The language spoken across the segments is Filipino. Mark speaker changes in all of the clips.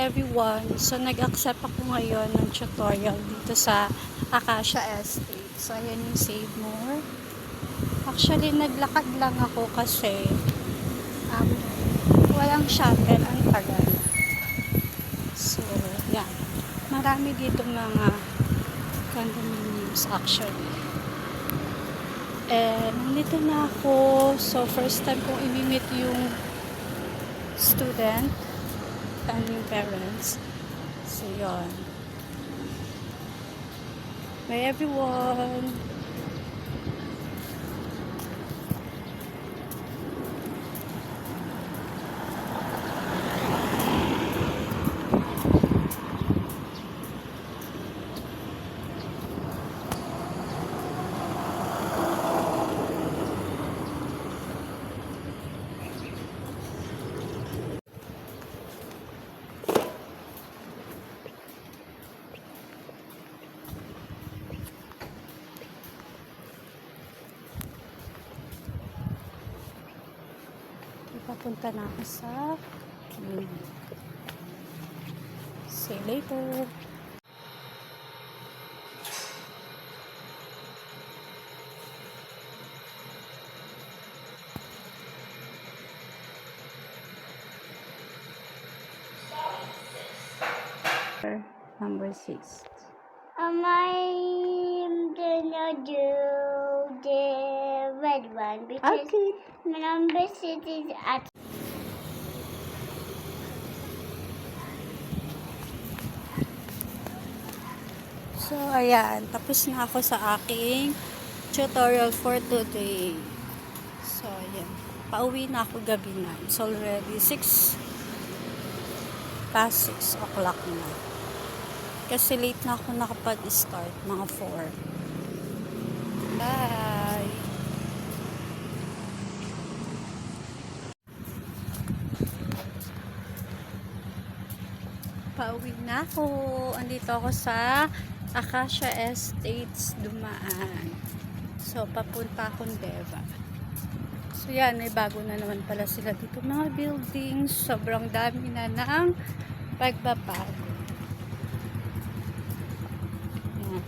Speaker 1: everyone. So, nag-accept ako ngayon ng tutorial dito sa Acacia Estate. So, ayan yung Save More. Actually, naglakad lang ako kasi walang shuttle, ang tagal. So, yan. Marami dito mga condominiums actually. And, nandito na ako. So, first time kong i-meet yung student and yung parents. So, yun. Bye, everyone! Papunta na ako sa see you later. Number 6.
Speaker 2: I'm gonna do the red one because
Speaker 1: Okay.
Speaker 2: number 6 is at.
Speaker 1: So, ayan. Tapos na ako sa aking tutorial for today. So, ayan. Pauwi na ako gabi na. It's already 6 past 6 o'clock na. Kasi late na ako nakapag-start. Mga 4. Bye! Pauwi na ako. Andito ako sa Acacia Estates Dumaan. So, papunta akong Deva. So, yan. May bago na naman pala sila dito. Mga buildings. Sobrang dami na ng pagbabago. Yan.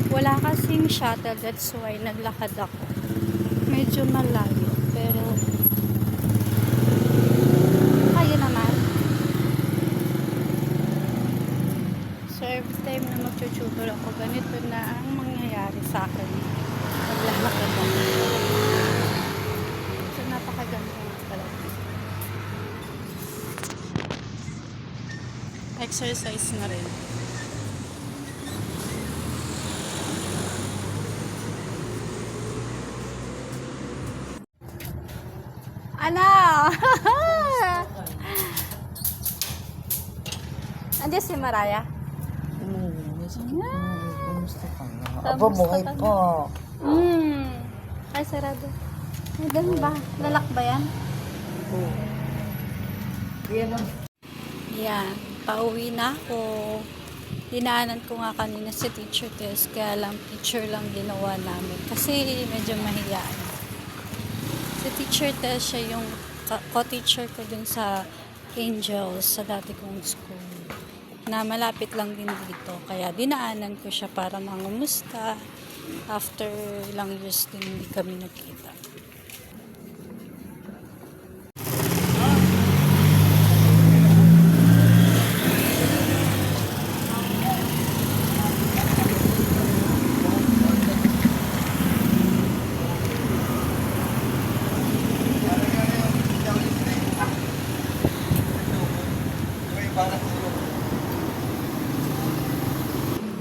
Speaker 1: Wala kasing shuttle. That's why naglakad ako. Medyo malayo. Pero, kaya naman. So, every time na mag-tutor ako, ganito na ang mangyayari sa akin. Naglalakad ako. So, napakaganda nga pala. Exercise na rin. Ano? Andiyan si Maraya?
Speaker 3: Kumusta ka na?
Speaker 1: Kamusta
Speaker 3: Aba, buhay
Speaker 1: ka na?
Speaker 3: pa.
Speaker 1: Ay, sarado. Ay, ganun ba? Lalak ba yan?
Speaker 3: Oo. Yan ang
Speaker 1: Yan. Pauwi na ako. Dinaanan ko nga kanina si teacher test. Kaya lang, picture lang ginawa namin. Kasi medyo mahiyaan. Si teacher test, siya yung co-teacher ko dun sa Angels, sa dati kong school. Na malapit lang din dito. Kaya dinaanan ko siya para mangumusta. After ilang years din hindi kami nakita.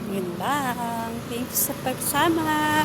Speaker 1: Yun lang. Thanks sa pagsama.